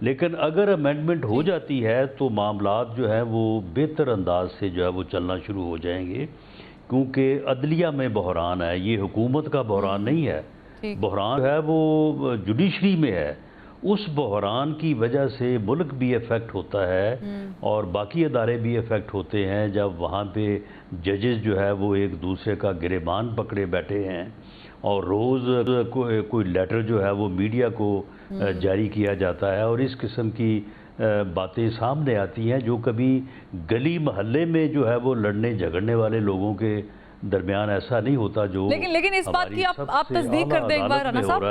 لیکن اگر امینڈمنٹ ہو جاتی ہے تو معاملات جو ہے وہ بہتر انداز سے جو ہے وہ چلنا شروع ہو جائیں گے، کیونکہ عدلیہ میں بحران ہے، یہ حکومت کا بحران نہیں ہے، بحران جو ہے وہ جوڈیشری میں ہے۔ اس بحران کی وجہ سے ملک بھی افیکٹ ہوتا ہے اور باقی ادارے بھی افیکٹ ہوتے ہیں، جب وہاں پہ ججز جو ہے وہ ایک دوسرے کا گریبان پکڑے بیٹھے ہیں اور روز کوئی لیٹر جو ہے وہ میڈیا کو جاری کیا جاتا ہے اور اس قسم کی باتیں سامنے آتی ہیں جو کبھی گلی محلے میں جو ہے وہ لڑنے جھگڑنے والے لوگوں کے درمیان ایسا نہیں ہوتا جو لیکن اس بات کی آپ تصدیق کر دیں ایک بار رانا صاحب،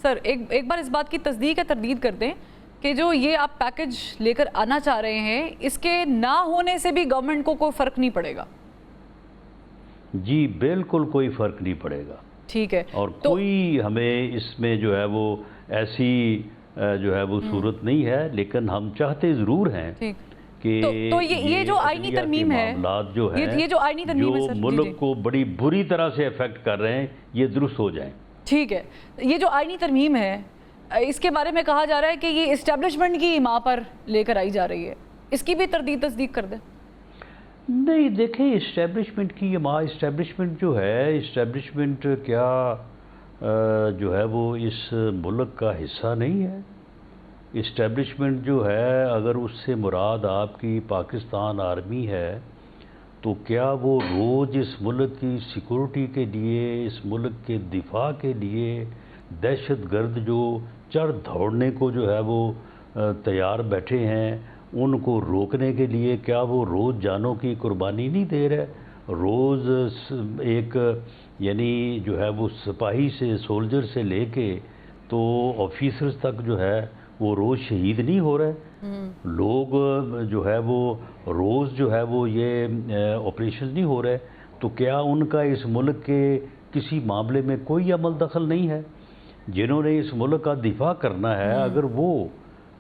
سر ایک بار اس بات کی تصدیق یا تردید کر دیں کہ جو یہ آپ پیکج لے کر آنا چاہ رہے ہیں اس کے نہ ہونے سے بھی گورنمنٹ کو کوئی فرق نہیں پڑے گا؟ جی بالکل کوئی فرق نہیں پڑے گا، ٹھیک ہے، اور کوئی ہمیں اس میں جو ہے وہ ایسی جو ہے وہ صورت نہیں ہے، لیکن ہم چاہتے ضرور ہیں کہ تو یہ جو آئینی ترمیم ہے، معاملات جو ہیں یہ جو آئینی ترمیم ہے جو ملک کو بڑی بری طرح سے افیکٹ کر رہے ہیں یہ درست ہو جائیں۔ ٹھیک ہے، یہ جو آئینی ترمیم ہے اس کے بارے میں کہا جا رہا ہے کہ یہ اسٹیبلشمنٹ کی ماں پر لے کر آئی جا رہی ہے، اس کی بھی تردید تصدیق کر دیں۔ نہیں دیکھیں، اسٹیبلشمنٹ کی یہ ماں، اسٹیبلشمنٹ جو ہے، اسٹیبلشمنٹ کیا جو ہے وہ اس ملک کا حصہ نہیں ہے؟ اسٹیبلشمنٹ جو ہے اگر اس سے مراد آپ کی پاکستان آرمی ہے تو کیا وہ روز اس ملک کی سیکورٹی کے لیے، اس ملک کے دفاع کے لیے دہشت گرد جو چڑھ دوڑنے کو جو ہے وہ تیار بیٹھے ہیں ان کو روکنے کے لیے کیا وہ روز جانوں کی قربانی نہیں دے رہے؟ روز ایک یعنی جو ہے وہ سپاہی سے، سولجر سے لے کے تو آفیسرز تک جو ہے وہ روز شہید نہیں ہو رہے؟ لوگ جو ہے وہ روز جو ہے وہ یہ آپریشن نہیں ہو رہے؟ تو کیا ان کا اس ملک کے کسی معاملے میں کوئی عمل دخل نہیں ہے؟ جنہوں نے اس ملک کا دفاع کرنا ہے اگر وہ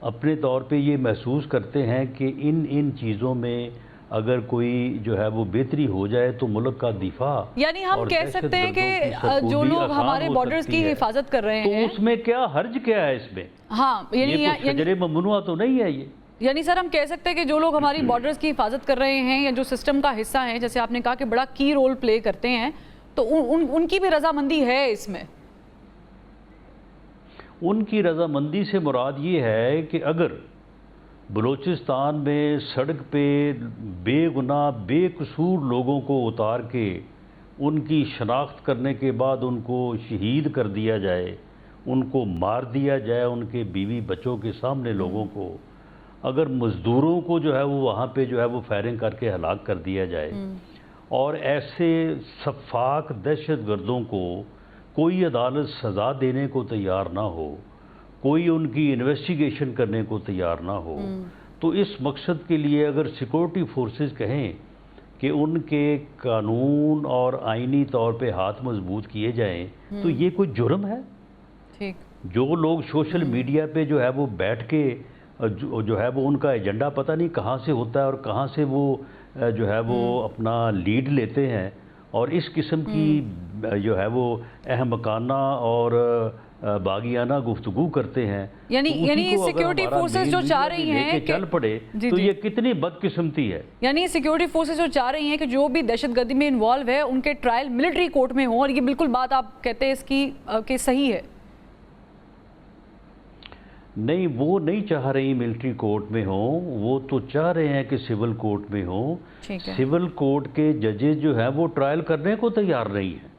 اپنے طور پہ یہ محسوس کرتے ہیں کہ ان چیزوں میں اگر کوئی جو ہے وہ بہتری ہو جائے تو ملک کا دفاع، یعنی ہم کہہ سکتے ہیں کہ جو لوگ ہمارے بارڈرز کی حفاظت کر رہے ہیں تو اس میں کیا حرج کیا ہے؟ اس میں ہاں یہ شجر ممنوعہ تو نہیں ہے یہ۔ یعنی سر ہم کہہ سکتے ہیں کہ جو لوگ ہماری بارڈرز کی حفاظت کر رہے ہیں یا جو سسٹم کا حصہ ہیں، جیسے آپ نے کہا کہ بڑا کی رول پلے کرتے ہیں، تو ان کی بھی رضامندی ہے اس میں؟ ان کی رضامندی سے مراد یہ ہے کہ اگر بلوچستان میں سڑک پہ بے گناہ بے قصور لوگوں کو اتار کے ان کی شناخت کرنے کے بعد ان کو شہید کر دیا جائے، ان کو مار دیا جائے ان کے بیوی بچوں کے سامنے لوگوں کو، اگر مزدوروں کو جو ہے وہ وہاں پہ جو ہے وہ فائرنگ کر کے ہلاک کر دیا جائے اور ایسے سفاک دہشت گردوں کو کوئی عدالت سزا دینے کو تیار نہ ہو، کوئی ان کی انویسٹیگیشن کرنے کو تیار نہ ہو، تو اس مقصد کے لیے اگر سیکورٹی فورسز کہیں کہ ان کے قانون اور آئینی طور پہ ہاتھ مضبوط کیے جائیں تو یہ کوئی جرم ہے؟ جو لوگ سوشل میڈیا پہ جو ہے وہ بیٹھ کے جو ہے وہ ان کا ایجنڈا پتہ نہیں کہاں سے ہوتا ہے اور کہاں سے وہ جو ہے وہ اپنا لیڈ لیتے ہیں اور اس قسم کی جو ہے وہ احمقانہ اور باغیانہ گفتگو کرتے ہیں، یعنی سیکیورٹی فورسز جو چاہ رہی ہیں کہ چل پڑے تو یہ کتنی بدقسمتی ہے۔ یعنی سیکیورٹی فورسز جو چاہ رہی ہیں کہ جو بھی دہشت گردی میں انوالو ہے ان کے ٹرائل ملٹری کورٹ میں ہوں، اور یہ بالکل بات آپ کہتے ہیں اس کی کہ صحیح ہے؟ نہیں، وہ نہیں چاہ رہی ملٹری کورٹ میں ہوں، وہ تو چاہ رہے ہیں کہ سول کورٹ میں ہوں۔ سول کورٹ کے ججز جو ہیں وہ ٹرائل کرنے کو تیار نہیں ہیں،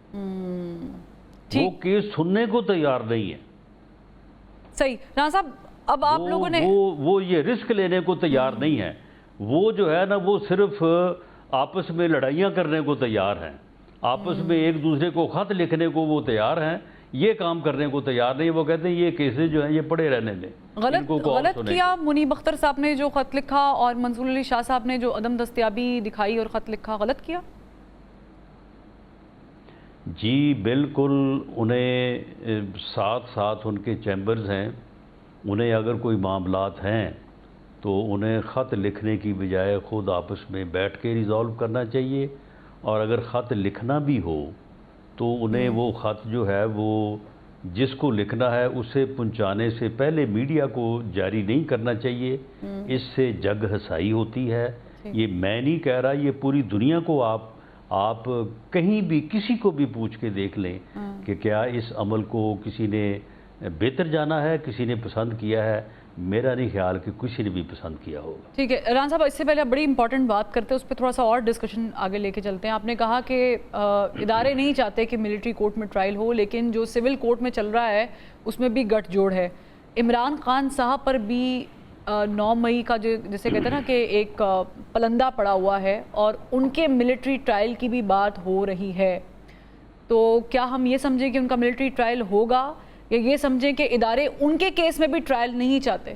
وہ کیس سننے کو تیار نہیں ہیں۔ صحیح رانا صاحب، اب آپ لوگوں نے وہ یہ رسک لینے کو تیار نہیں ہیں، وہ جو ہے نا وہ صرف آپس میں لڑائیاں کرنے کو تیار ہیں، آپس میں ایک دوسرے کو خط لکھنے کو وہ تیار ہیں، یہ کام کرنے کو تیار نہیں۔ وہ کہتے ہیں یہ کیسز جو ہیں یہ پڑے رہنے دیں۔ غلط کیا منیب اختر صاحب نے جو خط لکھا اور منصور علی شاہ صاحب نے جو عدم دستیابی دکھائی اور خط لکھا، غلط کیا؟ جی بالکل، انہیں ساتھ ساتھ ان کے چیمبرز ہیں، انہیں اگر کوئی معاملات ہیں تو انہیں خط لکھنے کی بجائے خود آپس میں بیٹھ کے ریزالو کرنا چاہیے، اور اگر خط لکھنا بھی ہو تو انہیں وہ خط جو ہے وہ جس کو لکھنا ہے اسے پہنچانے سے پہلے میڈیا کو جاری نہیں کرنا چاہیے. اس سے جگ ہسائی ہوتی ہے. یہ میں نہیں کہہ رہا, یہ پوری دنیا کو آپ کہیں بھی کسی کو بھی پوچھ کے دیکھ لیں کہ کیا اس عمل کو کسی نے بہتر جانا ہے, کسی نے پسند کیا ہے. میرا نہیں خیال کہ کسی نے بھی پسند کیا ہوگا. ٹھیک ہے رحان صاحب, اس سے پہلے بڑی امپورٹنٹ بات کرتے ہیں, اس پہ تھوڑا سا اور ڈسکشن آگے لے کے چلتے ہیں. آپ نے کہا کہ ادارے نہیں چاہتے کہ ملٹری کورٹ میں ٹرائل ہو, لیکن جو سول کورٹ میں چل رہا ہے اس میں بھی گٹھ جوڑ ہے. عمران خان صاحب پر بھی 9 مئی کا جو جسے کہتے ہیں نا کہ ایک پلندہ پڑا ہوا ہے, اور ان کے ملٹری ٹرائل کی بھی بات ہو رہی ہے. تو کیا ہم یہ سمجھیں کہ ان کا ملٹری ٹرائل ہوگا, یا یہ سمجھیں کہ ادارے ان کے کیس میں بھی ٹرائل نہیں چاہتے؟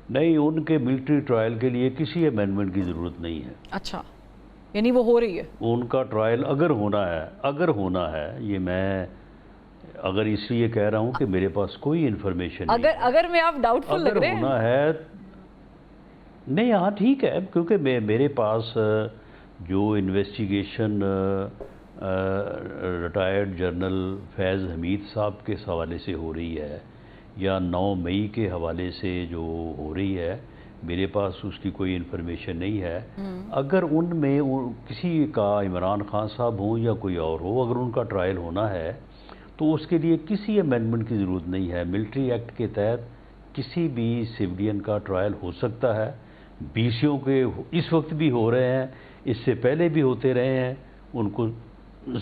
نہیں, ان کے ملٹری ٹرائل کے لیے کسی امینڈمنٹ کی ضرورت نہیں ہے. اچھا, یعنی وہ ہو رہی ہے. ان کا ٹرائل اگر ہونا ہے, یہ میں اگر اس لیے کہہ رہا ہوں کہ میرے پاس کوئی انفارمیشن نہیں, اگر میں آپ ڈاؤٹ فل لگ رہے ہیں. اگر ہونا ہے نہیں, ہاں ٹھیک ہے, کیونکہ میرے پاس جو انویسٹیگیشن ریٹائرڈ جنرل فیض حمید صاحب کے حوالے سے ہو رہی ہے, یا 9 مئی کے حوالے سے جو ہو رہی ہے, میرے پاس اس کی کوئی انفارمیشن نہیں ہے. اگر ان میں کسی کا عمران خان صاحب ہوں یا کوئی اور ہو, اگر ان کا ٹرائل ہونا ہے تو اس کے لیے کسی امینڈمنٹ کی ضرورت نہیں ہے. ملٹری ایکٹ کے تحت کسی بھی سویلین کا ٹرائل ہو سکتا ہے. بیسیوں کے اس وقت بھی ہو رہے ہیں, اس سے پہلے بھی ہوتے رہے ہیں. ان کو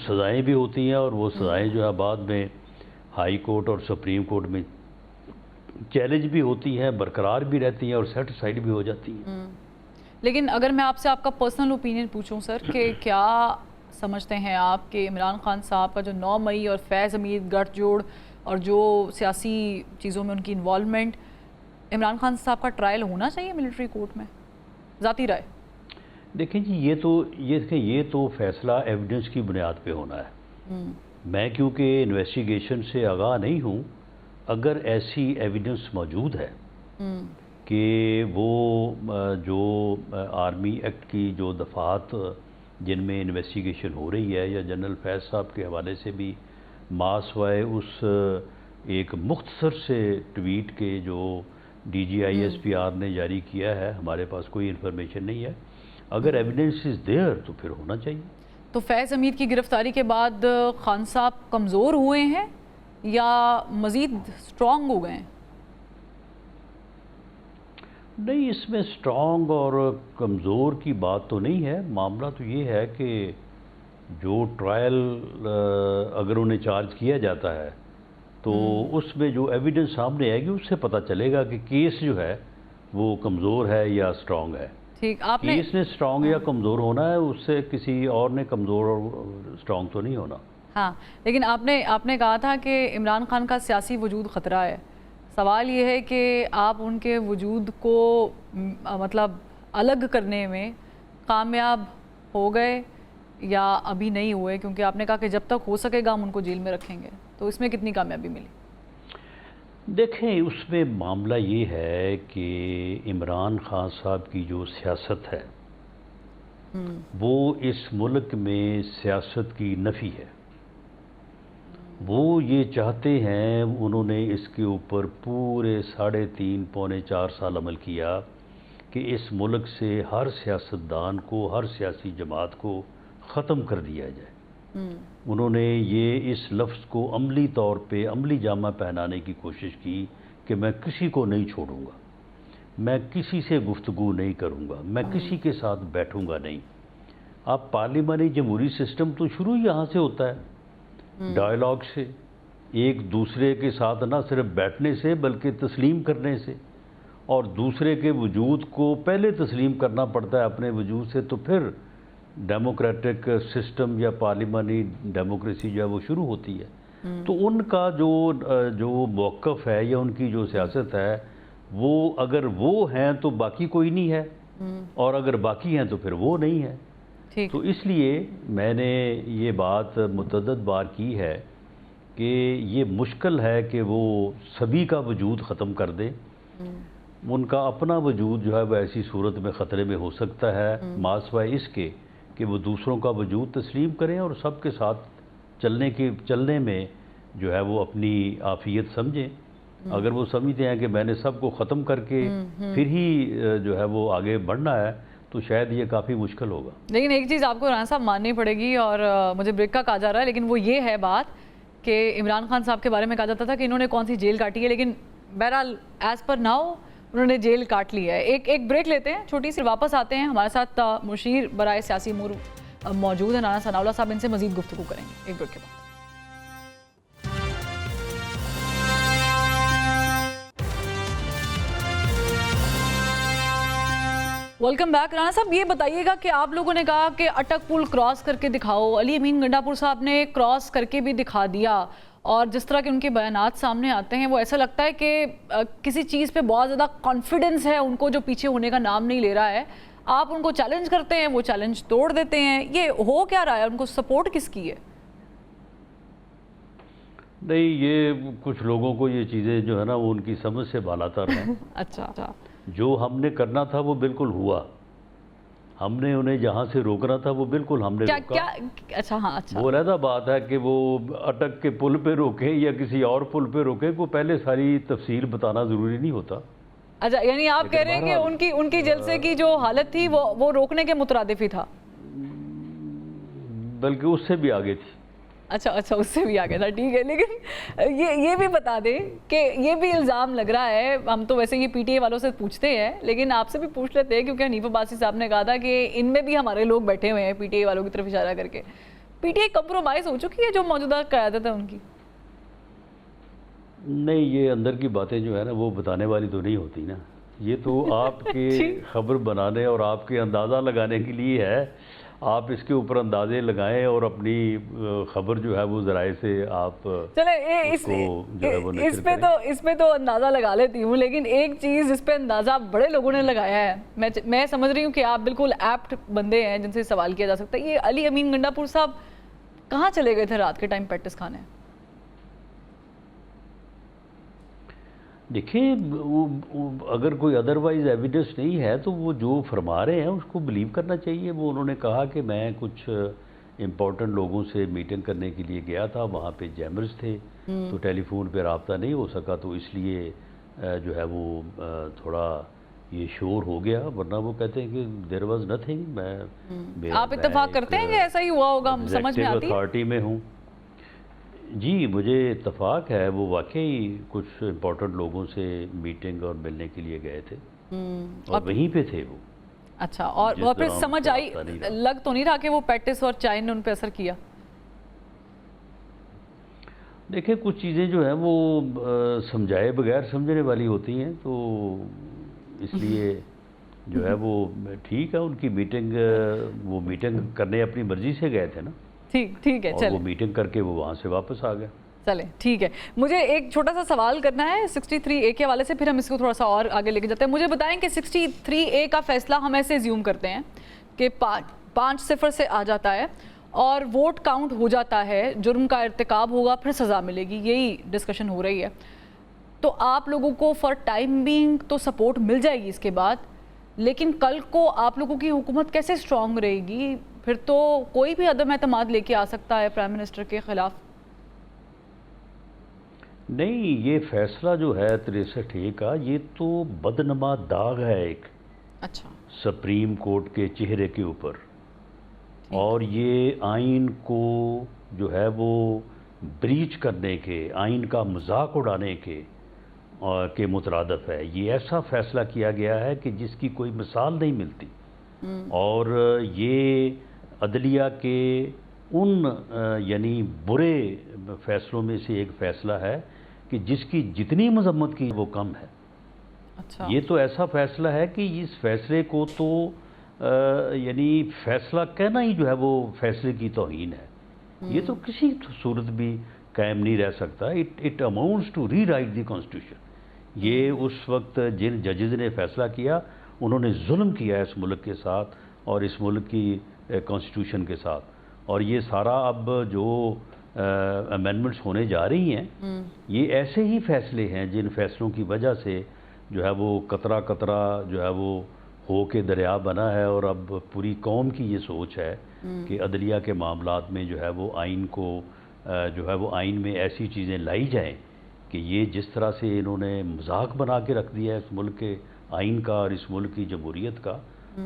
سزائیں بھی ہوتی ہیں, اور وہ سزائیں جو ہے بعد میں ہائی کورٹ اور سپریم کورٹ میں چیلنج بھی ہوتی ہیں, برقرار بھی رہتی ہیں, اور سیٹسفائیڈ بھی ہو جاتی ہیں. لیکن اگر میں آپ سے آپ کا پرسنل اوپینین پوچھوں سر, کہ کیا سمجھتے ہیں آپ کہ عمران خان صاحب کا جو 9 مئی اور فیض حمید گٹھ جوڑ اور جو سیاسی چیزوں میں ان کی انوالومنٹ, عمران خان صاحب کا ٹرائل ہونا چاہیے ملٹری کورٹ میں؟ ذاتی رائے. دیکھیں جی, یہ تو فیصلہ ایویڈنس کی بنیاد پہ ہونا ہے. میں کیونکہ انویسٹیگیشن سے آگاہ نہیں ہوں, اگر ایسی ایویڈنس موجود ہے کہ وہ جو آرمی ایکٹ کی جو دفعات جن میں انویسٹیگیشن ہو رہی ہے, یا جنرل فیض صاحب کے حوالے سے بھی ماسوائے اس ایک مختصر سے ٹویٹ کے جو DGISPR نے جاری کیا ہے, ہمارے پاس کوئی انفارمیشن نہیں ہے. اگر ایویڈنس از دیئر تو پھر ہونا چاہیے. تو فیض حمید کی گرفتاری کے بعد خان صاحب کمزور ہوئے ہیں یا مزید سٹرونگ ہو گئے ہیں؟ نہیں, اس میں سٹرونگ اور کمزور کی بات تو نہیں ہے. معاملہ تو یہ ہے کہ جو ٹرائل اگر انہیں چارج کیا جاتا ہے تو اس میں جو ایویڈنس سامنے آئے گی اس سے پتہ چلے گا کہ کیس جو ہے وہ کمزور ہے یا سٹرونگ ہے. ٹھیک, آپ نے کیس نے سٹرونگ یا کمزور ہونا ہے, اس سے کسی اور نے کمزور اور سٹرونگ تو نہیں ہونا. ہاں, لیکن آپ نے کہا تھا کہ عمران خان کا سیاسی وجود خطرہ ہے. سوال یہ ہے کہ آپ ان کے وجود کو مطلب الگ کرنے میں کامیاب ہو گئے یا ابھی نہیں ہوئے, کیونکہ آپ نے کہا کہ جب تک ہو سکے گا ہم ان کو جیل میں رکھیں گے, تو اس میں کتنی کامیابی ملی؟ دیکھیں, اس میں معاملہ یہ ہے کہ عمران خان صاحب کی جو سیاست ہے وہ اس ملک میں سیاست کی نفی ہے. وہ یہ چاہتے ہیں, انہوں نے اس کے اوپر پورے 3.5 پونے 4 سال عمل کیا کہ اس ملک سے ہر سیاستدان کو, ہر سیاسی جماعت کو ختم کر دیا جائے. انہوں نے یہ اس لفظ کو عملی طور پہ عملی جامہ پہنانے کی کوشش کی کہ میں کسی کو نہیں چھوڑوں گا, میں کسی سے گفتگو نہیں کروں گا, میں کسی کے ساتھ بیٹھوں گا نہیں. آپ پارلیمانی جمہوری سسٹم تو شروع یہاں سے ہوتا ہے, ڈائیلاگ سے, ایک دوسرے کے ساتھ نہ صرف بیٹھنے سے بلکہ تسلیم کرنے سے, اور دوسرے کے وجود کو پہلے تسلیم کرنا پڑتا ہے اپنے وجود سے, تو پھر ڈیموکریٹک سسٹم یا پارلیمانی ڈیموکریسی جو ہے وہ شروع ہوتی ہے. تو ان کا جو موقف ہے یا ان کی جو سیاست ہے, وہ اگر وہ ہیں تو باقی کوئی نہیں ہے, اور اگر باقی ہیں تو پھر وہ نہیں ہے. تو اس لیے میں نے یہ بات متعدد بار کی ہے کہ یہ مشکل ہے کہ وہ سبھی کا وجود ختم کر دیں. ان کا اپنا وجود جو ہے وہ ایسی صورت میں خطرے میں ہو سکتا ہے ماسوائے اس کے کہ وہ دوسروں کا وجود تسلیم کریں اور سب کے ساتھ چلنے میں جو ہے وہ اپنی عافیت سمجھیں. اگر وہ سمجھتے ہیں کہ میں نے سب کو ختم کر کے پھر ہی جو ہے وہ آگے بڑھنا ہے تو شاید یہ کافی مشکل ہوگا. لیکن ایک چیز آپ کو رانا صاحب ماننی پڑے گی، اور مجھے بریک کا کہا جا رہا ہے، لیکن وہ یہ ہے بات کہ عمران خان صاحب کے بارے میں کہا جاتا تھا کہ انہوں نے کون سی جیل کاٹی ہے، لیکن بہرحال ایز پر ناؤ انہوں نے جیل کاٹ لی ہے. ایک بریک لیتے ہیں چھوٹی سی، واپس آتے ہیں. ہمارے ساتھ مشیر برائے سیاسی امور موجود ہیں رانا ثناء اللہ صاحب، ان سے مزید گفتگو کریں گے ایک بریک کے بعد. Welcome back. رانا صاحب یہ بتائیے گا کہ آپ لوگوں نے کہا کہ اٹک پل کراس کر کے دکھاؤ، علی امین گنڈا پور صاحب نے کراس کر کے بھی دکھا دیا، اور جس طرح کے ان کے بیانات سامنے آتے ہیں وہ ایسا لگتا ہے کہ کسی چیز پہ بہت زیادہ کانفیڈنس ہے ان کو، جو پیچھے ہونے کا نام نہیں لے رہا ہے. آپ ان کو چیلنج کرتے ہیں، وہ چیلنج توڑ دیتے ہیں. یہ ہو کیا رہا ہے؟ ان کو سپورٹ کس کی ہے؟ نہیں، یہ کچھ لوگوں کو یہ چیزیں جو ہے نا وہ ان کی سمجھ سے بالاتر ہیں. اچھا. جو ہم نے کرنا تھا وہ بالکل ہوا. ہم نے انہیں جہاں سے روکنا تھا وہ بالکل ہم نے روکا. اچھا ہاں اچھا. وہ علیحدہ بات ہے کہ وہ اٹک کے پل پہ روکیں یا کسی اور پل پہ روکیں، کو پہلے ساری تفصیل بتانا ضروری نہیں ہوتا. اچھا، یعنی آپ کہہ رہے ہیں کہ ان کی جلسے کی جو حالت تھی وہ روکنے کے مترادف ہی تھا، بلکہ اس سے بھی آگے تھی. اچھا اس سے بھی آگے تھا. ٹھیک ہے، لیکن یہ بھی بتا دیں کہ یہ بھی الزام لگ رہا ہے، ہم تو ویسے یہ پی ٹی اے والوں سے پوچھتے ہیں لیکن آپ سے بھی پوچھ لیتے ہیں کیونکہ حنیف عباسی صاحب نے کہا تھا کہ ان میں بھی ہمارے لوگ بیٹھے ہوئے ہیں، پی ٹی اے والوں کی طرف اشارہ کر کے. پی ٹی اے کمپرومائز ہو چکی ہے جو موجودہ قیادت ہے ان کی؟ نہیں، یہ اندر کی باتیں جو ہے نا وہ بتانے والی تو نہیں ہوتی نا. یہ تو آپ کے خبر بنانے اور آپ کے اندازہ لگانے کے لیے ہے. آپ اس کے اوپر اندازے لگائیں اور اپنی خبر جو ہے وہ ذرائع سے آپ اس پہ تو اندازہ لگا لیتی ہوں، لیکن ایک چیز اس پہ اندازہ بڑے لوگوں نے لگایا ہے. میں سمجھ رہی ہوں کہ آپ بالکل ایپٹ بندے ہیں جن سے سوال کیا جا سکتا ہے. یہ علی امین گنڈا پور صاحب کہاں چلے گئے تھے رات کے ٹائم پیٹس کھانے؟ دیکھیں، اگر کوئی ادروائز ایویڈنس نہیں ہے تو وہ جو فرما رہے ہیں اس کو بلیو کرنا چاہیے. وہ انہوں نے کہا کہ میں کچھ امپورٹنٹ لوگوں سے میٹنگ کرنے کے لیے گیا تھا، وہاں پہ جیمرز تھے تو ٹیلی فون پہ رابطہ نہیں ہو سکا، تو اس لیے جو ہے وہ تھوڑا یہ شور ہو گیا. ورنہ وہ کہتے ہیں کہ دیر واز نتھنگ. آپ اتفاق کرتے ہیں کہ ایسا ہی ہوا ہوگا؟ سمجھ میں آتی ہے اتھارٹی میں ہوں. جی مجھے اتفاق ہے، وہ واقعی کچھ امپورٹنٹ لوگوں سے میٹنگ اور ملنے کے لیے گئے تھے اور وہیں پہ تھے وہ. اچھا، اور پھر سمجھ آئی، لگ تو نہیں رہا کہ وہ پیٹس اور چائے نے ان پہ اثر کیا؟ دیکھیں، کچھ چیزیں جو ہیں وہ سمجھائے بغیر سمجھنے والی ہوتی ہیں، تو اس لیے جو ہے وہ ٹھیک ہے. ان کی میٹنگ، وہ میٹنگ کرنے اپنی مرضی سے گئے تھے نا. ٹھیک ہے، اور وہ میٹنگ کر کے وہ وہاں سے واپس آ گئے. چلیں ٹھیک ہے. مجھے ایک چھوٹا سا سوال کرنا ہے 63A کے حوالے سے، پھر ہم اس کو تھوڑا سا اور آگے لے کے جاتے ہیں. مجھے بتائیں کہ 63A کا فیصلہ ہم ایسے زیوم کرتے ہیں کہ 5-0 سے آ جاتا ہے اور ووٹ کاؤنٹ ہو جاتا ہے، جرم کا ارتکاب ہوگا پھر سزا ملے گی، یہی ڈسکشن ہو رہی ہے. تو آپ لوگوں کو فار ٹائم بینگ تو سپورٹ مل جائے گی اس کے بعد، لیکن کل کو آپ لوگوں کی حکومت کیسے اسٹرانگ رہے گی؟ پھر تو کوئی بھی عدم اعتماد لے کے آ سکتا ہے پرائم منسٹر کے خلاف. نہیں، یہ فیصلہ جو ہے 63A کا، یہ تو بدنما داغ ہے ایک اچھا سپریم کورٹ کے چہرے کے اوپر، اور یہ آئین کو جو ہے وہ بریچ کرنے کے، آئین کا مذاق اڑانے کے مترادف ہے. یہ ایسا فیصلہ کیا گیا ہے کہ جس کی کوئی مثال نہیں ملتی، اور یہ عدلیہ کے ان یعنی برے فیصلوں میں سے ایک فیصلہ ہے کہ جس کی جتنی مذمت کی وہ کم ہے. اچھا، یہ تو ایسا فیصلہ ہے کہ اس فیصلے کو تو یعنی فیصلہ کہنا ہی جو ہے وہ فیصلے کی توہین ہے. یہ تو کسی صورت بھی قائم نہیں رہ سکتا. It amounts to rewrite the constitution. یہ اس وقت جن ججز نے فیصلہ کیا انہوں نے ظلم کیا اس ملک کے ساتھ اور اس ملک کی کانسٹیٹیوشن کے ساتھ. اور یہ سارا اب جو امینڈمنٹس ہونے جا رہی ہیں، یہ ایسے ہی فیصلے ہیں جن فیصلوں کی وجہ سے جو ہے وہ قطرہ قطرہ جو ہے وہ ہو کے دریا بنا ہے. اور اب پوری قوم کی یہ سوچ ہے کہ عدلیہ کے معاملات میں جو ہے وہ آئین کو جو ہے وہ آئین میں ایسی چیزیں لائی جائیں کہ یہ جس طرح سے انہوں نے مذاق بنا کے رکھ دیا ہے اس ملک کے آئین کا اور اس ملک کی جمہوریت کا،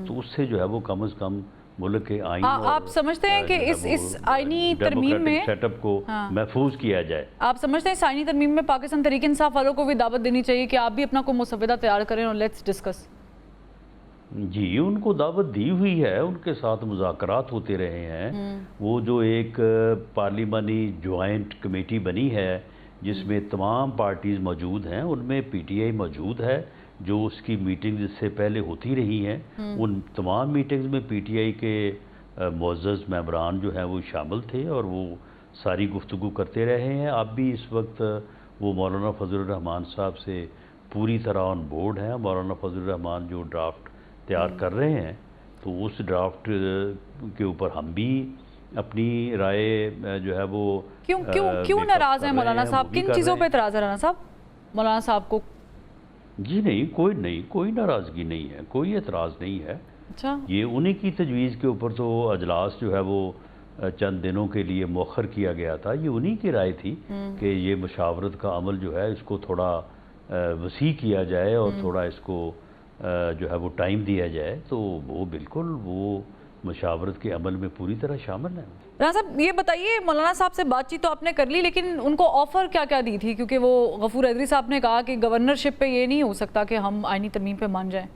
تو اس سے جو ہے وہ کم از کم ملک کے آئین آپ سمجھتے ہیں کہ اس آئینی ترمیم میں سیٹ اپ کو محفوظ کیا جائے؟ آپ سمجھتے ہیں اس آئینی ترمیم میں پاکستان تحریک انصاف والوں کو بھی دعوت دینی چاہیے کہ آپ بھی اپنا کوئی مسودہ تیار کریں اور لیٹس ڈسکس؟ جی ان کو دعوت دی ہوئی ہے، ان کے ساتھ مذاکرات ہوتے رہے ہیں۔ وہ جو ایک پارلیمانی جوائنٹ کمیٹی بنی ہے جس میں تمام پارٹیز موجود ہیں، ان میں پی ٹی آئی موجود ہے، جو اس کی میٹنگ اس سے پہلے ہوتی رہی ہیں، ان تمام میٹنگز میں پی ٹی آئی کے معزز ممبران جو ہیں وہ شامل تھے اور وہ ساری گفتگو کرتے رہے ہیں۔ اب بھی اس وقت وہ مولانا فضل الرحمان صاحب سے پوری طرح آن بورڈ ہیں۔ مولانا فضل الرحمان جو ڈرافٹ تیار کر رہے ہیں تو اس ڈرافٹ کے اوپر ہم بھی اپنی رائے جو ہے وہ کیوں ناراض ہیں مولانا صاحب؟ کن چیزوں پہ اعتراض ہے رانا صاحب مولانا صاحب کو؟ جی نہیں، کوئی ناراضگی نہیں ہے، کوئی اعتراض نہیں ہے۔ اچھا، یہ انہی کی تجویز کے اوپر تو اجلاس جو ہے وہ چند دنوں کے لیے مؤخر کیا گیا تھا۔ یہ انہی کی رائے تھی کہ یہ مشاورت کا عمل جو ہے اس کو تھوڑا وسیع کیا جائے اور تھوڑا اس کو جو ہے وہ ٹائم دیا جائے، تو وہ بالکل وہ مشاورت کے عمل میں پوری طرح شامل ہیں۔ رانا صاحب یہ بتائیے، مولانا صاحب سے بات چیت تو آپ نے کر لی، لیکن ان کو آفر کیا کیا دی تھی؟ کیونکہ وہ غفور حیدری صاحب نے کہا کہ گورنرشپ پہ یہ نہیں ہو سکتا کہ ہم آئینی ترمیم پہ مان جائیں۔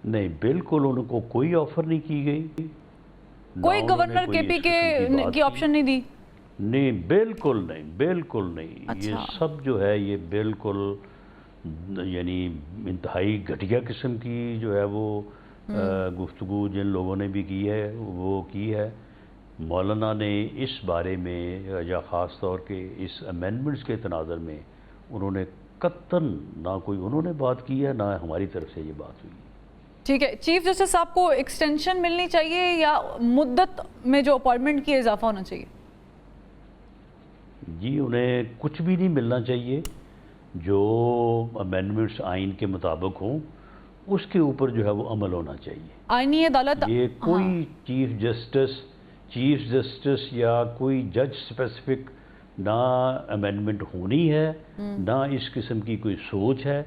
نہیں، بالکل ان کو کوئی آفر نہیں کی گئی، کوئی گورنر کے پی کے کی آپشن نہیں دی؟ نہیں، بالکل نہیں۔ یہ سب جو ہے یہ بالکل یعنی انتہائی گھٹیا قسم کی جو ہے وہ گفتگو جن لوگوں نے بھی کی ہے وہ کی ہے۔ مولانا نے اس بارے میں یا خاص طور کے اس امینڈمنٹس کے تناظر میں انہوں نے قطعاً نہ کوئی انہوں نے بات کی ہے، نہ ہماری طرف سے یہ بات ہوئی۔ ٹھیک ہے، چیف جسٹس صاحب کو ایکسٹینشن ملنی چاہیے یا مدت میں جو اپوائنٹمنٹ کی اضافہ ہونا چاہیے؟ جی انہیں کچھ بھی نہیں ملنا چاہیے، جو امینڈمنٹس آئین کے مطابق ہوں اس کے اوپر جو ہے وہ عمل ہونا چاہیے۔ آئینی عدالت یہ کوئی چیف جسٹس یا کوئی جج اسپیسیفک نہ امینڈمنٹ ہونی ہے، نہ اس قسم کی کوئی سوچ ہے۔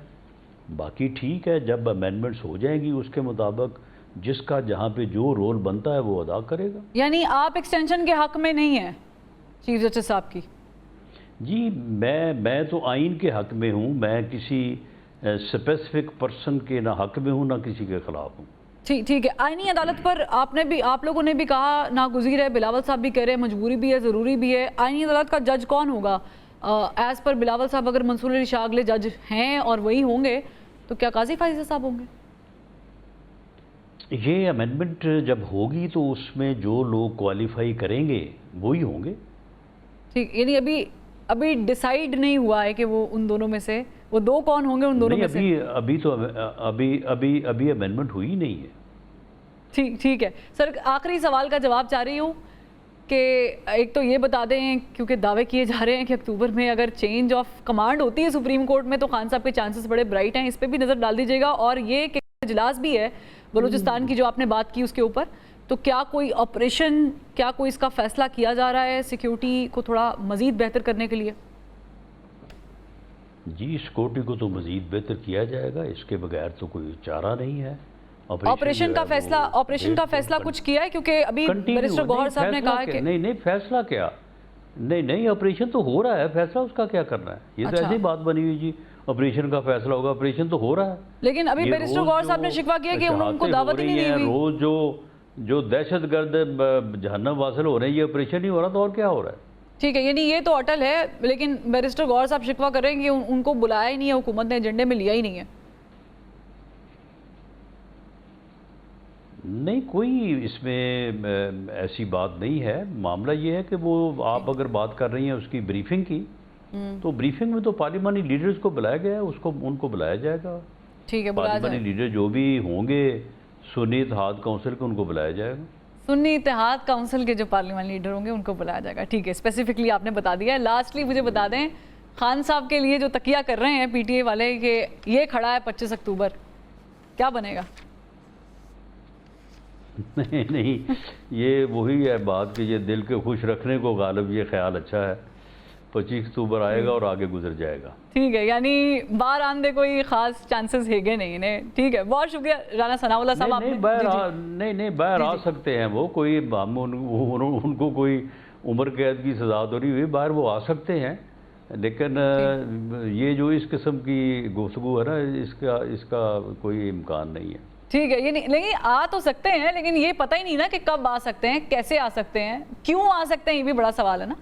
باقی ٹھیک ہے، جب امینڈمنٹس ہو جائیں گی اس کے مطابق جس کا جہاں پہ جو رول بنتا ہے وہ ادا کرے گا۔ یعنی آپ ایکسٹینشن کے حق میں نہیں ہیں چیف جسٹس صاحب کی؟ جی میں تو آئین کے حق میں ہوں، میں کسی اسپیسیفک پرسن کے نہ حق میں ہوں نہ کسی کے خلاف ہوں۔ ٹھیک ہے، آئینی عدالت پر آپ لوگوں نے بھی کہا ناگزیر ہے، بلاول صاحب بھی کہہ رہے ہیں مجبوری بھی ہے، ضروری بھی ہے۔ آئینی عدالت کا جج کون ہوگا؟ ایز پر بلاول صاحب اگر منصور علی شاہ اگلے جج ہیں اور وہی ہوں گے تو کیا قاضی فائزہ صاحب ہوں گے؟ یہ امینڈمنٹ جب ہوگی تو اس میں جو لوگ کوالیفائی کریں گے وہی ہوں گے۔ ٹھیک، یعنی ابھی ڈیسائیڈ نہیں ہوا ہے کہ وہ ان دونوں میں سے وہ دو کون ہوں گے ان دونوں میں سے؟ ابھی تو ابھی امینڈمنٹ ہوئی نہیں ہے۔ ٹھیک ہے سر، آخری سوال کا جواب چاہ رہی ہوں کہ ایک تو یہ بتا دیں کیونکہ دعوے کیے جا رہے ہیں کہ اکتوبر میں اگر چینج آف کمانڈ ہوتی ہے سپریم کورٹ میں تو خان صاحب کے چانسز بڑے برائٹ ہیں، اس پہ بھی نظر ڈال دیجیے گا۔ اور یہ کہ اجلاس بھی ہے بلوچستان کی جو آپ نے بات کی اس کے اوپر، تو کیا کوئی آپریشن، کیا کوئی اس کا فیصلہ کیا جا رہا ہے سیکیورٹی کو تھوڑا مزید بہتر کرنے کے لیے؟ جی سیکورٹی کو تو مزید بہتر کیا جائے گا، اس کے بغیر تو کوئی چارہ نہیں ہے۔ آپریشن کا فیصلہ کچھ کیا ہے؟ کیونکہ ابھی بیرسٹر گوہر صاحب نے کہا کہ نہیں فیصلہ کیا نہیں آپریشن تو ہو رہا ہے، فیصلہ اس کا کیا کرنا ہے؟ یہ تو ایسی بات بنی ہوئی جی آپریشن کا فیصلہ ہوگا، آپریشن تو ہو رہا ہے۔ لیکن ابھی بیرسٹر گوہر صاحب نے شکوہ کیا کہ ان کو دعوت ہی نہیں ہوئی۔ روز جو دہشت گرد جہنم واصل ہو رہے ہیں، یہ آپریشن نہیں ہو رہا تو اور کیا ہو رہا ہے؟ ٹھیک ہے، یعنی یہ تو اٹل ہے، لیکن بیرسٹر گوہر صاحب شکوہ کر رہے ہیں کہ ان کو بلایا ہی نہیں ہے، حکومت نے ایجنڈے میں لیا ہی نہیں ہے۔ نہیں کوئی اس میں ایسی بات نہیں ہے، معاملہ یہ ہے کہ وہ آپ اگر بات کر رہی ہیں اس کی بریفنگ کی تو بریفنگ میں تو پارلیمانی لیڈرز کو بلایا گیا ہے، ان کو بلایا جائے گا۔ ٹھیک ہے، پارلیمانی لیڈر جو بھی ہوں گے سنی اتحاد کونسل کو ان کو بلایا جائے گا۔ سنی اتحاد کونسل کے جو پارلیمانی لیڈر ہوں گے ان کو بلایا جائے گا۔ ٹھیک ہے، اسپیسیفکلی آپ نے بتا دیا ہے۔ لاسٹلی مجھے بتا دیں خان صاحب کے لیے جو تکیہ کر رہے ہیں پی ٹی اے والے کہ یہ کھڑا ہے 25 اکتوبر، کیا بنے گا؟ نہیں نہیں، یہ وہی ہے بات کہ یہ دل کے خوش رکھنے کو غالب یہ خیال اچھا ہے، 25 اکتوبر آئے گا اور آگے گزر جائے گا. ٹھیک ہے، یعنی باہر آنے کوئی خاص چانسز ہے گے نہیں انہیں. ٹھیک ہے، بہت شکریہ رانا ثناء اللہ صاحب. نہیں باہر آ سکتے ہیں وہ، کوئی ہم ان کو کوئی عمر قید کی سزا تو نہیں ہوئی، باہر وہ آ سکتے ہیں، لیکن یہ جو اس قسم کی گفتگو ہے نا، اس کا کوئی امکان نہیں ہے. ٹھیک ہے، یہ نہیں، لیکن آ تو سکتے ہیں، لیکن یہ پتہ ہی نہیں نا کہ کب آ سکتے ہیں، کیسے آ سکتے ہیں، کیوں آ سکتے ہیں، یہ بھی بڑا سوال ہے نا.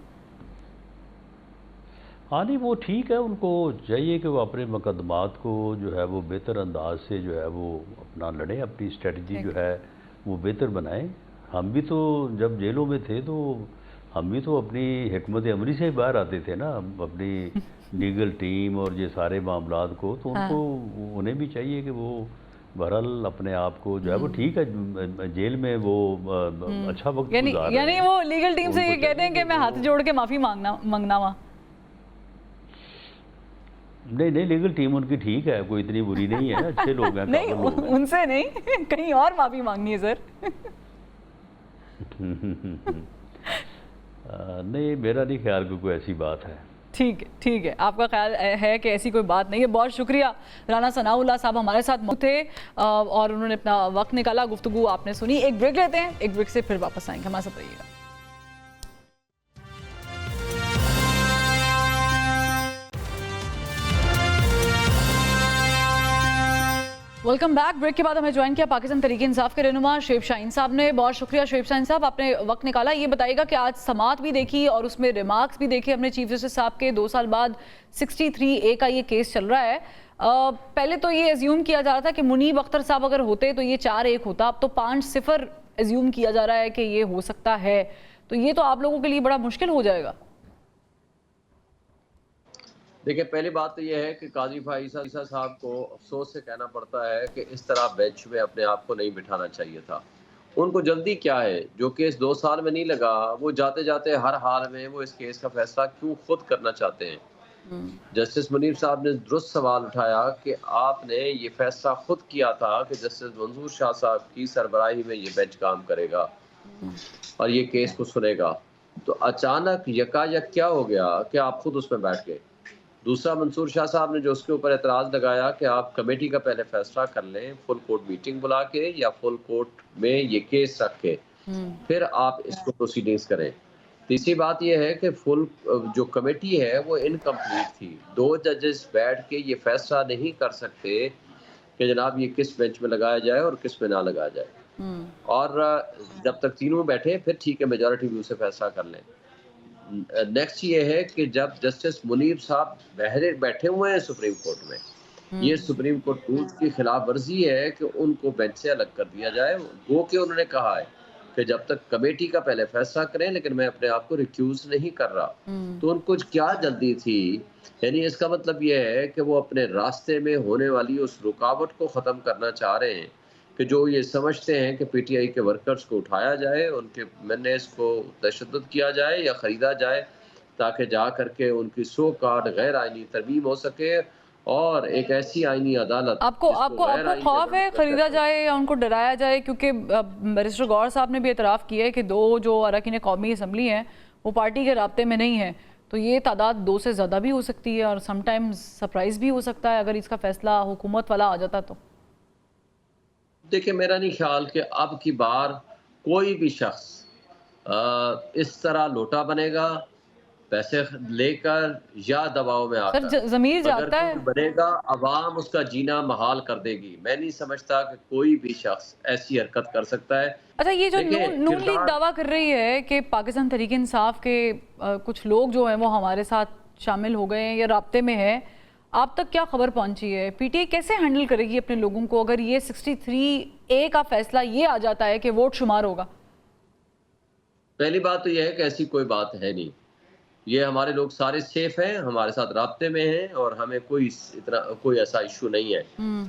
ہاں نہیں، وہ ٹھیک ہے، ان کو چاہیے کہ وہ اپنے مقدمات کو جو ہے وہ بہتر انداز سے جو ہے وہ اپنا لڑیں، اپنی اسٹریٹجی جو ہے وہ بہتر بنائیں. ہم بھی تو جب جیلوں میں تھے تو ہم بھی تو اپنی حکمت عملی سے ہی باہر آتے تھے نا، اپنی لیگل ٹیم اور یہ سارے معاملات کو، تو ان کو انہیں بھی چاہیے کہ وہ بہرحال اپنے آپ کو جو ہے وہ ٹھیک ہے جیل میں وہ اچھا وقت گزار رہے ہیں. یعنی وہ لیگل ٹیم سے یہ کہتے ہیں کہ میں ہاتھ جوڑ کے معافی مانگنا وہاں. نہیں لیگل ٹیم ان کی ٹھیک ہے، کوئی اتنی بری نہیں ہے، اچھے لوگ ہیں. نہیں ان سے نہیں، کہیں اور معافی مانگنی ہے سر. نہیں، میرا نہیں خیال کہ کوئی ایسی بات ہے. ٹھیک ہے، آپ کا خیال ہے کہ ایسی کوئی بات نہیں ہے. بہت شکریہ رانا ثناء اللہ صاحب ہمارے ساتھ موجود تھے اور انہوں نے اپنا وقت نکالا، گفتگو آپ نے سنی. ایک بریک لیتے ہیں، ایک بریک سے پھر واپس آئیں گے، ہمارے ساتھ رہیے گا. Welcome back. بریک کے بعد ہمیں جوائن کیا پاکستان تحریک انصاف کے رہنما شعیب شاہین صاحب نے. بہت شکریہ شعیب شاہین صاحب، آپ نے وقت نکالا. یہ بتائیے گا کہ آج سماعت بھی دیکھی اور اس میں ریمارکس بھی دیکھے ہم نے چیف جسٹس صاحب کے. 2 سال بعد 63A کا یہ کیس چل رہا ہے. پہلے تو یہ ایزیوم کیا جا رہا تھا کہ منیب اختر صاحب اگر ہوتے تو یہ 4-1 ہوتا، اب تو 5-0 ایزیوم کیا جا رہا ہے کہ یہ ہو سکتا ہے. تو یہ تو آپ لوگوں کے لیے بڑا مشکل ہو جائے گا. دیکھیں، پہلی بات تو یہ ہے کہ قاضی فائز صاحب کو افسوس سے کہنا پڑتا ہے کہ اس طرح بینچ میں اپنے آپ کو نہیں بٹھانا چاہیے تھا. ان کو جلدی کیا ہے؟ جو کیس 2 سال میں نہیں لگا، وہ جاتے جاتے ہر حال میں وہ اس کیس کا فیصلہ کیوں خود کرنا چاہتے ہیں؟ جسٹس منیب صاحب نے درست سوال اٹھایا کہ آپ نے یہ فیصلہ خود کیا تھا کہ جسٹس منظور شاہ صاحب کی سربراہی میں یہ بینچ کام کرے گا اور یہ کیس کو سنے گا، تو اچانک یکایک کیا ہو گیا کہ آپ خود اس میں بیٹھ گئے؟ دوسرا، منصور شاہ صاحب نے جو اس کے اوپر اعتراض لگایا کہ آپ کمیٹی کا پہلے فیصلہ کر لیں، فل کورٹ میٹنگ بلا کے یا فل کورٹ میں یہ کیس رکھ کے پھر آپ اس کو پروسیڈنگز کریں. تیسری بات یہ ہے کہ فل جو کمیٹی ہے وہ انکمپلیٹ تھی. 2 ججز بیٹھ کے یہ فیصلہ نہیں کر سکتے کہ جناب یہ کس بینچ میں لگایا جائے اور کس میں نہ لگایا جائے. اور جب تک تینوں بیٹھے پھر ٹھیک ہے، میجورٹی ویو سے فیصلہ کر لیں. نیکسٹ یہ ہے کہ جب جسٹس منیب صاحب بیٹھے ہوئے ہیں سپریم کورٹ میں، یہ سپریم کورٹ رولز کی خلاف ورزی ہے کہ ان کو بینچ سے الگ کر دیا جائے. وہ کہ انہوں نے کہا ہے کہ جب تک کمیٹی کا پہلے فیصلہ کریں، لیکن میں اپنے آپ کو ریکیوز نہیں کر رہا. تو ان کو کیا جلدی تھی؟ یعنی اس کا مطلب یہ ہے کہ وہ اپنے راستے میں ہونے والی اس رکاوٹ کو ختم کرنا چاہ رہے ہیں کہ جو یہ سمجھتے ہیں کہ پی ٹی آئی کے ورکرز کو اٹھایا جائے، ان کے مینس کو تشدد کیا جائے یا خریدا جائے تاکہ جا کر کے ان کی سو کارڈ غیر آئینی ترمیم ہو سکے اور ایک ایسی آئینی عدالت. آپ کو خوف ہے خریدا جائے یا ان کو ڈرایا جائے؟ کیونکہ بیرسٹر غور صاحب نے بھی اعتراف کیا ہے کہ 2 جو اراکین قومی اسمبلی ہیں وہ پارٹی کے رابطے میں نہیں ہیں، تو یہ تعداد 2 سے زیادہ بھی ہو سکتی ہے اور سم ٹائمز سرپرائز بھی ہو سکتا ہے اگر اس کا فیصلہ حکومت والا آ جاتا. تو دیکھیں، میرا نہیں خیال کہ اب کی بار کوئی بھی شخص اس طرح لوٹا بنے گا پیسے لے کر یا دباؤ میں آ کر. سر ضمیر جاتا ہے، بنے گا عوام اس کا جینا محال کر دے گی. میں نہیں سمجھتا کہ کوئی بھی شخص ایسی حرکت کر سکتا ہے. اچھا، یہ جو نون لیگ دعویٰ کر رہی ہے کہ پاکستان تحریک انصاف کے کچھ لوگ جو ہیں وہ ہمارے ساتھ شامل ہو گئے ہیں یا رابطے میں ہیں، آپ تک کیا خبر پہنچی ہے؟ پی ٹی آئی کیسے ہینڈل کرے گی اپنے لوگوں کو اگر یہ 63A کا فیصلہ یہ آ جاتا ہے کہ ووٹ شمار ہوگا؟ پہلی بات تو یہ ہے کہ ایسی کوئی بات ہے نہیں. یہ ہمارے لوگ سارے سیف ہیں، ہمارے ساتھ رابطے میں ہیں اور ہمیں کوئی ایسا ایشو نہیں ہے.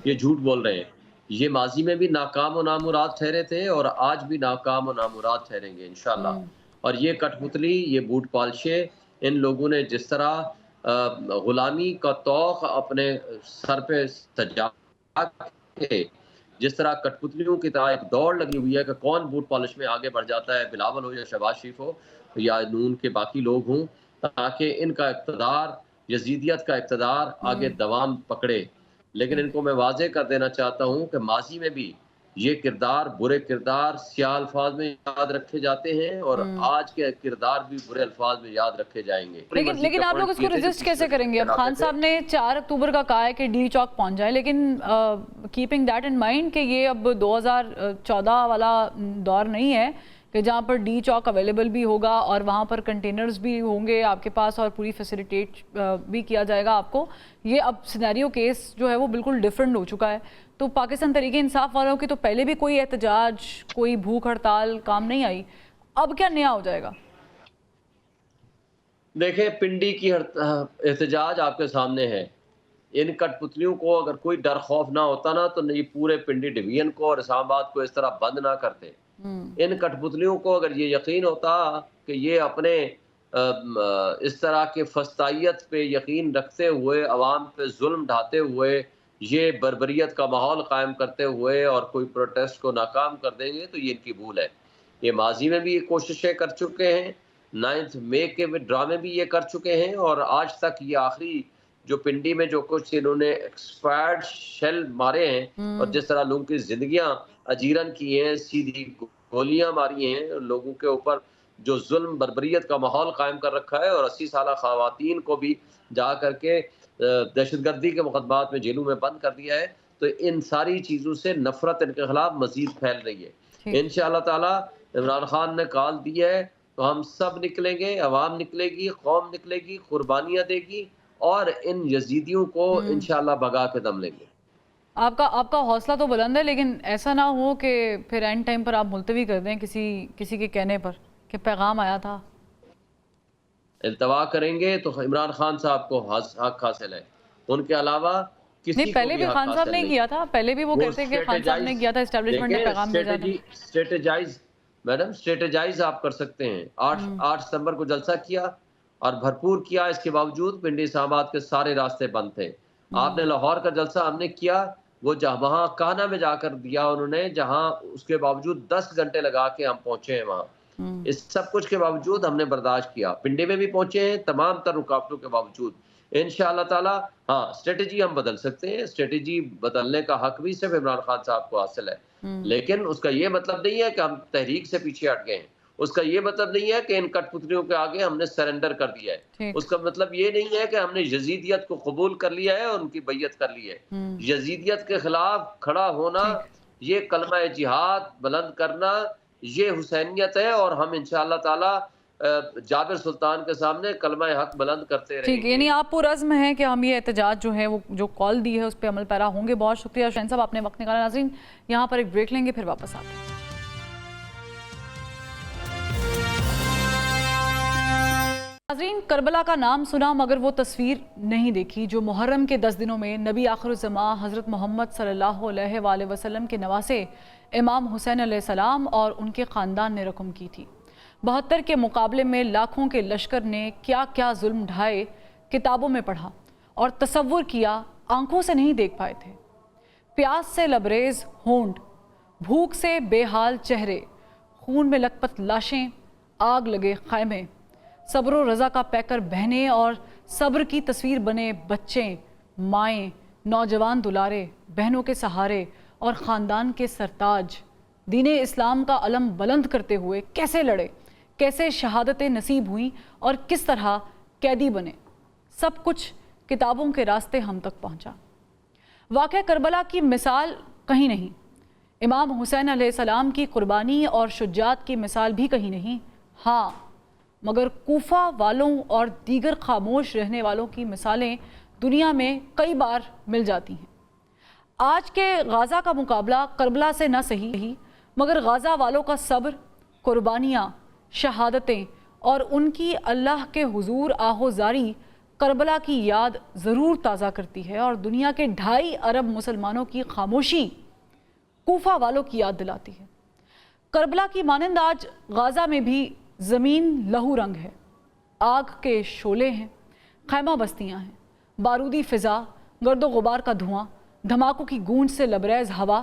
یہ جھوٹ بول رہے ہیں. یہ ماضی میں بھی ناکام و نامراد ٹھہرے تھے اور آج بھی ناکام و نامراد ٹھہریں گے انشاءاللہ. اور یہ کٹ پتلی، یہ بوٹ پالشے، ان لوگوں نے جس طرح غلامی کا طوق اپنے سر پہ سجا کے جس طرح کٹپتلیوں کی طرح ایک دوڑ لگی ہوئی ہے کہ کون بوٹ پالش میں آگے بڑھ جاتا ہے، بلاول ہو یا شہباز شریف ہو یا نون کے باقی لوگ ہوں، تاکہ ان کا اقتدار، یزیدیت کا اقتدار آگے دوام پکڑے۔ لیکن ان کو میں واضح کر دینا چاہتا ہوں کہ ماضی میں بھی یہ کردار، برے کردار سیاہ الفاظ میں یاد رکھے جاتے ہیں، اور آج کے کردار بھی برے الفاظ میں یاد رکھے جائیں گے۔ لیکن آپ لوگ اس کو ریزسٹ کیسے کریں گے؟ اب خان صاحب نے 4 اکتوبر کا کہا ہے کہ ڈی چوک پہنچ جائیں، لیکن کیپنگ دیٹ ان مائنڈ کہ یہ اب 2014 والا دور نہیں ہے کہ جہاں پر ڈی چوک اویلیبل بھی ہوگا اور وہاں پر کنٹینرز بھی ہوں گے آپ کے پاس اور پوری فیسیلیٹیٹ بھی کیا جائے گا آپ کو۔ یہ اب سینیریو کیس جو ہے وہ بالکل ڈیفرنٹ ہو چکا ہے۔ تو پاکستان تحریک انصاف والوں کی تو پہلے بھی کوئی احتجاج، کوئی بھوک ہڑتال کام نہیں آئی، اب کیا نیا ہو جائے گا؟ دیکھیں، پنڈی کی احتجاج آپ کے سامنے ہے۔ ان کٹ پتلیوں کو اگر کوئی ڈر خوف نہ ہوتا نا تو یہ پورے پنڈی ڈویژن کو اور اسلام آباد کو اس طرح بند نہ کرتے۔ ان کٹ پتلیوں کو اگر یہ یقین ہوتا کہ یہ اپنے اس طرح کے فسطائیت پہ یقین رکھتے ہوئے، عوام پہ ظلم ڈھاتے ہوئے، یہ بربریت کا ماحول قائم کرتے ہوئے اور کوئی پروٹیسٹ کو ناکام کر دیں گے تو یہ ان کی بھول ہے۔ یہ ماضی میں بھی یہ کوششیں کر چکے ہیں، 9 مئی کے ڈرامے بھی یہ کر چکے ہیں، اور آج تک یہ آخری جو پنڈی میں جو کچھ انہوں نے ایکسپائرڈ شیل مارے ہیں اور جس طرح لوگوں کی زندگیاں اجیرن کی ہیں، سیدھی گولیاں ماری ہیں لوگوں کے اوپر، جو ظلم بربریت کا ماحول قائم کر رکھا ہے، اور 80 سالہ خواتین کو بھی جا کر کے دہشت گردی کے مقدمات میں جیلوں میں بند کر دیا ہے، تو ان ساری چیزوں سے نفرت ان کے خلاف مزید پھیل رہی ہے۔ انشاءاللہ تعالی عمران خان نے کال دیا ہے تو ہم سب نکلیں گے، عوام نکلے گی، قوم نکلے گی، قربانیاں دے گی، اور ان یزیدیوں کو انشاءاللہ بھگا کے دم لیں گے۔ آپ کا حوصلہ تو بلند ہے، لیکن ایسا نہ ہو کہ پھر اینڈ ٹائم پر آپ ملتوی کر دیں کسی کے کہنے پر کہ پیغام آیا تھا۔ التوا کریں گے تو عمران خان صاحب کو حق حاصل ہے، ان کے علاوہ کسی نہیں، پہلے بھی خان صاحب نے کیا تھا، پہلے بھی وہ کہتے کہ خان صاحب نے کیا تھا، اسٹیبلشمنٹ نے پیغام بھیجا تھا۔ اسٹریٹجائز میڈم، اسٹریٹجائز آپ کر سکتے ہیں۔ 8 ستمبر کو جلسہ کیا اور بھرپور کیا، اس کے باوجود پنڈی اسلام آباد کے سارے راستے بند تھے۔ آپ نے لاہور کا جلسہ ہم نے کیا، وہ وہاں کانا میں جا کر دیا انہوں نے، جہاں اس کے باوجود 10 گھنٹے لگا کے ہم پہنچے ہیں وہاں۔ اس سب کچھ کے باوجود ہم نے برداشت کیا، پنڈی میں بھی پہنچے ہیں تمام تر رکاوٹوں کے باوجود۔ انشاءاللہ تعالی ہاں، اسٹریٹجی ہم بدل سکتے ہیں، اسٹریٹجی بدلنے کا حق بھی صرف عمران خان صاحب کو حاصل ہے، لیکن اس کا یہ مطلب نہیں ہے کہ ہم تحریک سے پیچھے ہٹ گئے ہیں، اس کا یہ مطلب نہیں ہے کہ ان کٹ پتلیوں کے آگے ہم نے سرنڈر کر دیا ہے، اس کا مطلب یہ نہیں ہے کہ ہم نے یزیدیت کو قبول کر لیا ہے اور ان کی بیعت کر لی ہے۔ یزیدیت کے خلاف کھڑا ہونا، یہ کلمہ جہاد بلند کرنا، یہ حسینیت ہے، اور ہم انشاءاللہ تعالی جابر سلطان کے سامنے کلمہ حق بلند کرتے رہیں گے۔ ٹھیک، یعنی آپ پرعزم ہیں کہ ہم یہ احتجاج جو ہے وہ جو کال دی ہے اس پہ عمل پیرا ہوں گے۔ بہت شکریہ شاہین صاحب، آپ نے وقت نکالا۔ ناظرین، یہاں پر ایک بریک لیں گے، پھر واپس آتے ہیں۔ ناظرین، کربلا کا نام سنا مگر وہ تصویر نہیں دیکھی جو محرم کے 10 دنوں میں نبی آخر الزماں حضرت محمد صلی اللہ علیہ وآلہ وسلم کے نواسے امام حسین علیہ السلام اور ان کے خاندان نے رقم کی تھی۔ 72 کے مقابلے میں لاکھوں کے لشکر نے کیا کیا ظلم ڈھائے کتابوں میں پڑھا اور تصور کیا، آنکھوں سے نہیں دیکھ پائے تھے۔ پیاس سے لبریز ہونٹ، بھوک سے بے حال چہرے، خون میں لت پت لاشیں، آگ لگے خیمے، صبر و رضا کا پیکر بہنیں اور صبر کی تصویر بنے بچے، مائیں، نوجوان دلارے، بہنوں کے سہارے اور خاندان کے سرتاج دین اسلام کا علم بلند کرتے ہوئے کیسے لڑے، کیسے شہادتیں نصیب ہوئیں اور کس طرح قیدی بنے، سب کچھ کتابوں کے راستے ہم تک پہنچا۔ واقعہ کربلا کی مثال کہیں نہیں، امام حسین علیہ السلام کی قربانی اور شجاعت کی مثال بھی کہیں نہیں، ہاں مگر کوفہ والوں اور دیگر خاموش رہنے والوں کی مثالیں دنیا میں کئی بار مل جاتی ہیں۔ آج کے غازہ کا مقابلہ کربلا سے نہ صحیح مگر غازہ والوں کا صبر، قربانیاں، شہادتیں اور ان کی اللہ کے حضور آہوزاری کربلا کی یاد ضرور تازہ کرتی ہے، اور دنیا کے 2.5 ارب مسلمانوں کی خاموشی کوفہ والوں کی یاد دلاتی ہے۔ کربلا کی مانند آج غازہ میں بھی زمین لہو رنگ ہے، آگ کے شعلے ہیں، خیمہ بستیاں ہیں، بارودی فضا، گرد و غبار کا دھواں، دھماکوں کی گونج سے لبریز ہوا،